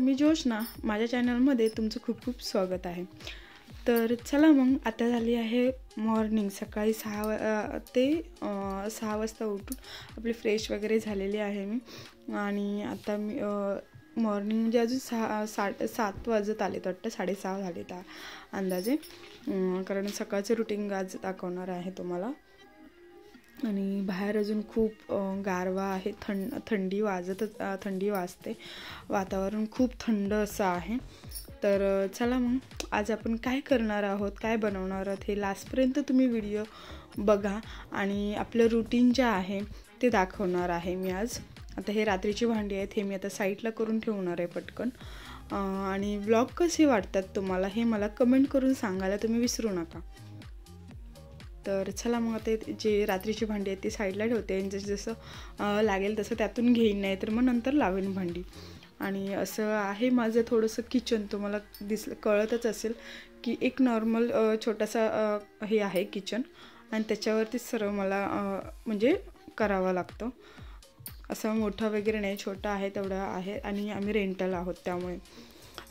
मी जोशना, माझ्या चॅनलमध्ये तुमचं खूप खूप स्वागत आहे। तर चला मग आता झाली आहे मॉर्निंग, सकाळी 6 ते 6 वाजता उठून आपली फ्रेश वगैरे झालेली आहे मी। आणि आता मी मॉर्निंग म्हणजे अजून 7 वाजत आले, वाटतं 6:30 झाले त्या अंदाजे, कारण सकाळचं रुटीन आज दाखवणार आहे तुम्हाला। आणि बाहेर अजून खूप गारवा आहे, थंडी वाजते, वातावरण खूप थंड असं आहे। तर चला मग आज आपण काय करणार आहोत, काय बनवणार आहोत हे लास्टपर्यंत तुम्ही व्हिडिओ बघा आणि आपलं रुटीन जे आहे ते दाखवणार आहे मी आज। आता हे रात्रीची भांडी आहेत, हे मी आता साईडला करून ठेवणार आहे पटकन। आणि व्लॉग कसे वाटतात तुम्हाला हे मला कमेंट करून सांगायला तुम्ही विसरू नका। तर चला मग आता जे रात्रीची भांडी आहेत ती साईडला ठेवते, जसं लागेल तसं त्यातून घेईन, नाही तर मग नंतर लावेन भांडी। आणि असं आहे माझं थोडंसं किचन, तुम्हाला कळतच असेल की एक नॉर्मल छोटासा हे आहे किचन, आणि त्याच्यावरती सर्व मला म्हणजे करावं लागतं। असं मोठं वगैरे नाही, छोटा आहे तेवढा आहे, आणि आम्ही रेंटल आहोत त्यामुळे।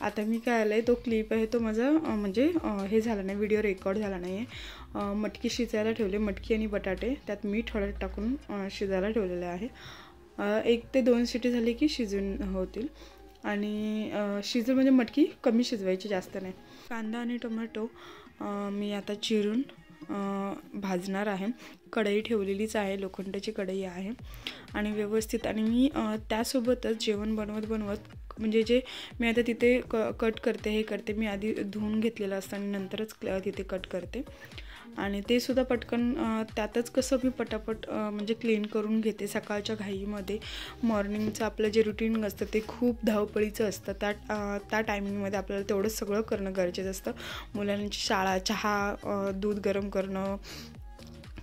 आता मी काय आलं आहे, तो क्लिप आहे तो माझा म्हणजे हे झालं नाही, व्हिडिओ रेकॉर्ड झाला नाही आहे। मटकी शिजायला ठेवले, मटकी आणि बटाटे त्यात मीठ हळद टाकून शिजायला ठेवलेले आहे। 1 ते 2 शिटी झाली की शिजून होतील। आणि शिजून म्हणजे मटकी कमी शिजवायची, जास्त नाही। कांदा आणि टोमॅटो मी आता चिरून भाजणार आहे। कढई ठेवलेलीच आहे, लोखंडाची कढई आहे, आणि व्यवस्थित। आणि मी त्यासोबतच जेवण बनवत म्हणजे जे मी आता तिथे कट करते, हे करते, मी आधी धुवून घेतलेलं असतं आणि नंतरच तिथे कट करते। आणि ते सुद्धा पटकन त्यातच कसं मी पटापट म्हणजे क्लीन करून घेते। सकाळच्या घाईमध्ये मॉर्निंगचं आपलं जे रुटीन असतं ते खूप धावपळीचं असतं, त्या टायमिंगमध्ये आपल्याला तेवढंच सगळं करणं गरजेचं असतं। मुलांची शाळा, चहा, दूध गरम करणं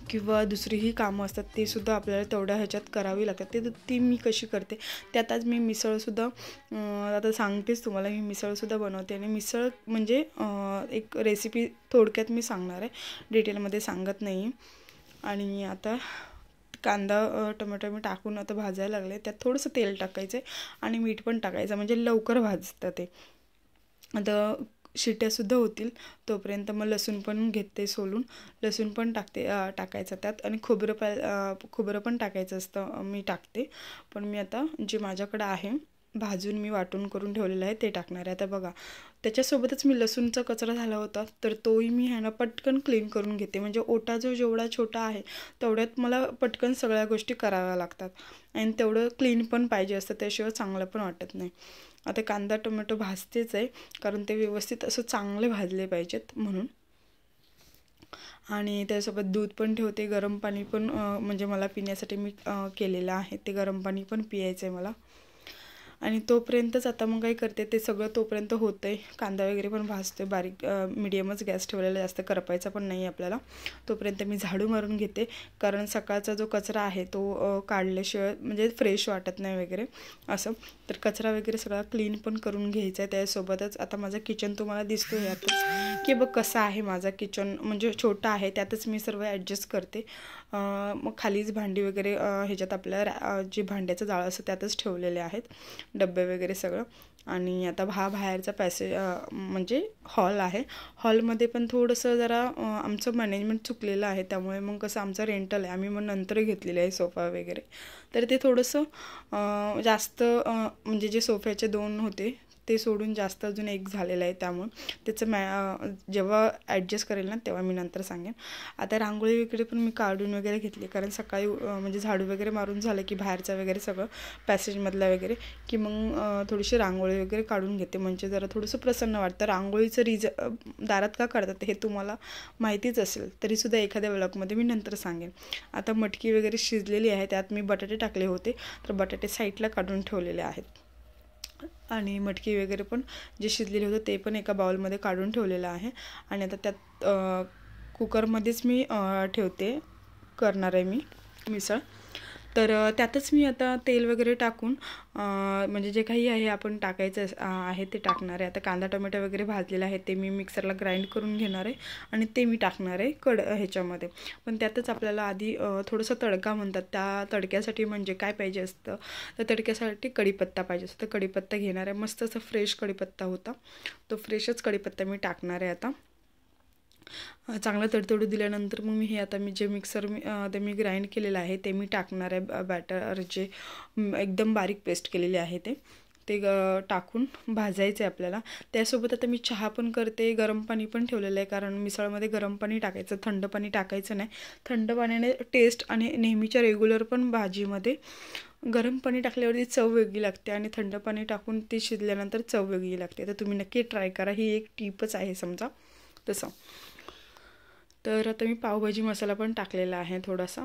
किंवा दुसरीही कामं असतात, ते सुद्धा आपल्याला तेवढ्या ह्याच्यात करावी लागतात। ती मी कशी करते त्यात आज मी मिसळसुद्धा आता सांगतेच तुम्हाला, मी मिसळसुद्धा बनवते। आणि मिसळ म्हणजे एक रेसिपी थोडक्यात मी सांगणार आहे, डिटेलमध्ये सांगत नाही। आणि आता कांदा टोमॅटो मी टाकून आता भाजायला लागले, त्यात थोडंसं तेल टाकायचं आणि मीठ पण टाकायचं, म्हणजे लवकर भाजतं ते। आता शिट्यासुद्धा होतील तोपर्यंत मग लसूण पण घेते सोलून, लसूण पण टाकायचं त्यात, आणि खोबरं पण टाकायचं असतं, मी टाकते। पण मी आता जे माझ्याकडं आहे भाजून मी वाटून करून ठेवलेलं आहे ते टाकणार आहे। आता बघा, त्याच्यासोबतच मी लसूणचा कचरा झाला होता तर तोही मी ह्यानं पटकन क्लीन करून घेते, म्हणजे ओटा जो जेवढा छोटा आहे तेवढ्यात मला पटकन सगळ्या गोष्टी कराव्या लागतात, आणि तेवढं क्लीन पण पाहिजे असतं, त्याशिवाय चांगलं पण वाटत नाही। आता कांदा टोमॅटो भाजतेच आहे, कारण ते व्यवस्थित असं चांगले भाजले पाहिजेत म्हणून। आणि त्यासोबत दूध पण ठेवते, गरम पाणी पण म्हणजे मला पिण्यासाठी मी केलेलं आहे, ते गरम पाणी पण पियायचं आहे मला। आणि तोपर्यंतच आता मग काय करते, ते सगळं तोपर्यंत होतं आहे, कांदा वगैरे पण भाजते, बारीक मिडियमच गॅस ठेवलेला, जास्त करपायचा पण नाही आपल्याला। तोपर्यंत मी झाडू मारून घेते, कारण सकाळचा जो कचरा आहे तो काढल्याशिवाय म्हणजे फ्रेश वाटत नाही वगैरे असं। तर कचरा वगैरे सगळा क्लीन पण करून घ्यायचा आहे। त्यासोबतच आता माझं किचन तुम्हाला दिसतो यातच की बघ कसं आहे माझं किचन, म्हणजे छोटा आहे, त्यातच मी सर्व ॲडजस्ट करते। मग खालीच भांडी वगैरे ह्याच्यात आपल्या जे भांड्याचं जाळं असतं त्यातच ठेवलेले आहेत, डब्बे वगैरे सगळं। आणि आता बाहेरचा पॅसेज म्हणजे हॉल आहे, हॉलमध्ये पण थोडंसं जरा आमचं मॅनेजमेंट चुकलेलं आहे, त्यामुळे मग कसं आमचं रेंटल आहे, आम्ही मग नंतर घेतलेलं आहे सोफा वगैरे, तर ते थोडंसं जास्त म्हणजे जे सोफ्याचे 2 होते ते सोडून जास्त अजून 1 झालेलं आहे, त्यामुळे त्याचं जेव्हा ॲडजस्ट करेल ना तेव्हा मी नंतर सांगेन। आता रांगोळी वगैरे पण मी काढून वगैरे घेतली, कारण सकाळी म्हणजे झाडू वगैरे मारून झालं की बाहेरचं वगैरे सगळं पॅसेजमधलं वगैरे की मग थोडीशी रांगोळी वगैरे काढून घेते, म्हणजे जरा थोडंसं प्रसन्न वाटतं। रांगोळीचं दारात का काढतात हे तुम्हाला माहितीच असेल, तरीसुद्धा एखाद्या व्लॉगमध्ये मी नंतर सांगेन। आता मटकी वगैरे शिजलेली आहे, त्यात मी बटाटे टाकले होते, तर बटाटे साईडला काढून ठेवलेले आहेत। आणि मटकी वगैरे पण जे शिजलेले होते ते पण एका बाउलमध्ये काढून ठेवलेलं आहे। आणि आता त्यात कुकरमध्येच मी करणार आहे मी मिसळ। तर त्यातच मी आता तेल वगैरे टाकून म्हणजे जे काही आहे आपण टाकायचं आहे ते टाकणार आहे. आता कांदा टोमॅटो वगैरे भाजलेला आहे ते मी मिक्सरला ग्राइंड करून घेणार आहे आणि ते मी टाकणार आहे ह्याच्यामध्ये. पण त्यातच आपल्याला आधी थोडंसं तडका म्हणतात, त्या तडक्यासाठी म्हणजे काय पाहिजे असतं, तर तडक्यासाठी कढीपत्ता पाहिजे असतं. तर कढीपत्ता घेणार आहे, मस्त असं फ्रेश कढीपत्ता होता, तो फ्रेशच कढीपत्ता मी टाकणार आहे. आता चांगलं तडतडू दिल्यानंतर मग मी हे आता मी जे ते मी ग्राइंड केलेलं आहे ते मी टाकणार आहे. बॅटर जे एकदम बारीक पेस्ट केलेली आहे ते टाकून भाजायचं आहे आपल्याला. त्यासोबत आता मी चहा पण करते, गरम पाणी पण ठेवलेलं आहे, कारण मिसळमध्ये गरम पाणी टाकायचं, थंड पाणी टाकायचं नाही. थंड पाण्याने टेस्ट आणि नेहमीच्या रेग्युलर पण भाजीमध्ये गरम पाणी टाकल्यावरती चव वेगळी लागते आणि थंड पाणी टाकून ती शिजल्यानंतर चव वेगळी लागते. तर तुम्ही नक्की ट्राय करा, ही एक टिपच आहे समजा तसं. तर आता मी पावभाजी मसाला पण टाकलेला आहे थोडासा,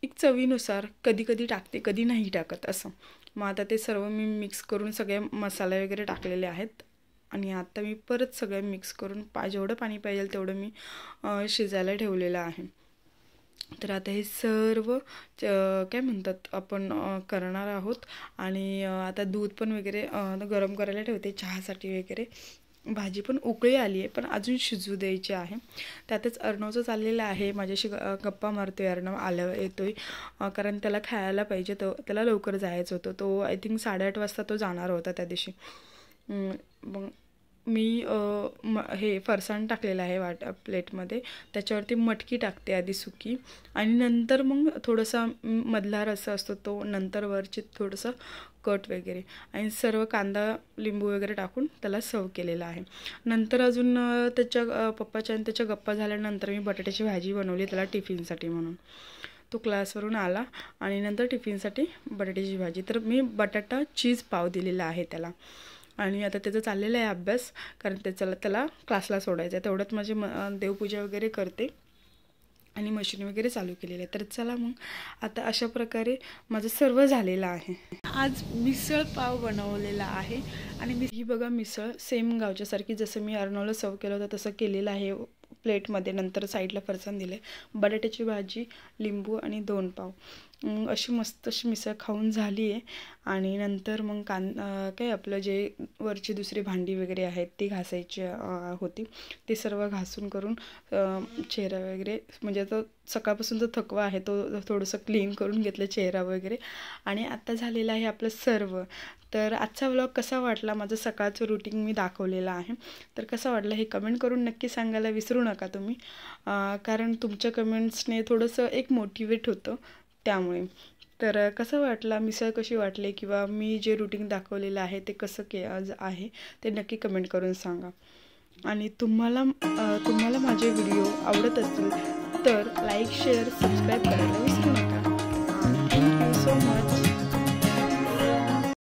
एक चवीनुसार, कधी कधी टाकते कधी नाही टाकत असं. मग आता ते सर्व मी मिक्स करून सगळे मसाले वगैरे टाकलेले आहेत आणि आता मी परत सगळं मिक्स करून जेवढं पाणी पाहिजे तेवढं मी शिजायला ठेवलेलं आहे. तर आता हे सर्व काय म्हणतात आपण करणार आहोत. आणि आता दूध पण वगैरे गरम करायला ठेवते चहासाठी वगैरे. भाजी पण उकळी आली आहे, पण अजून शिजू द्यायची आहे. त्यातच अर्णवचं चाललेलं आहे, माझ्याशी गप्पा मारतोय अर्णव, येतोय कारण त्याला खायला पाहिजे, तो त्याला लवकर जायचं होतं. तो आय थिंक 8:30 वाजता तो जाणार होता त्या दिवशी. मग मी हे फरसाण टाकलेलं आहे प्लेटमध्ये, त्याच्यावरती मटकी टाकते आधी सुकी आणि नंतर मग थोडासा मधला रस्सा असतो तो नंतर वरची थोडंसं कट वगैरे आणि सर्व कांदा लिंबू वगैरे टाकून त्याला सर्व केलेलं आहे. नंतर अजून त्याच्या पप्पाच्या आणि त्याच्या गप्पा झाल्यानंतर मी बटाट्याची भाजी बनवली त्याला टिफिनसाठी म्हणून. तो क्लासवरून आला आणि नंतर टिफिनसाठी बटाट्याची भाजी. तर मी बटाटा चीज पाव दिलेला आहे त्याला आणि आता त्याचा चाललेला आहे अभ्यास, कारण त्याला क्लासला सोडायचं आहे. तेवढ्यात माझी देवपूजा वगैरे करते आणि मशीन वगैरे चालू केलेलं आहे. तर चला मग आता अशा प्रकारे माझं सर्व झालेलं आहे. आज मिसळ पाव बनवलेला आहे आणि ही बघा मिसळ सेम गावच्यासारखी जसं मी अर्णवला सर्व केलं होतं तसं केलेलं आहे प्लेटमध्ये. नंतर साईडला फरसाण दिले, बटाट्याची भाजी, लिंबू आणि 2 पाव. अशी मस्त अशी मिसळ खाऊन झाली आहे. आणि नंतर मग काय आपलं जे वरची दुसरी भांडी वगैरे आहेत ती घासायची होती, ते सर्व घासून करून चेहरा वगैरे म्हणजे आता सकाळपासूनचा थकवा आहे तो थोडंसं क्लीन करून घेतलं चेहरा वगैरे. आणि आता झालेलं आहे आपलं सर्व. तर आजचा व्लॉग कसा वाटला, माझं सकाळचं रुटीन मी दाखवलेलं आहे, तर कसा वाटला हे कमेंट करून नक्की सांगायला विसरू नका तुम्ही, कारण तुमच्या कमेंट्सने थोडंसं एक मोटिवेट होतं त्यामुळे. तर कसं वाटला, मिसळ कशी वाटली किंवा मी जे रुटीन दाखवलेलं आहे ते कसं आहे ते नक्की कमेंट करून सांगा. आणि तुम्हाला माझे व्हिडिओ आवडत असतील तर लाईक शेअर सबस्क्राईब करायला विसरू नका. Thank you so much.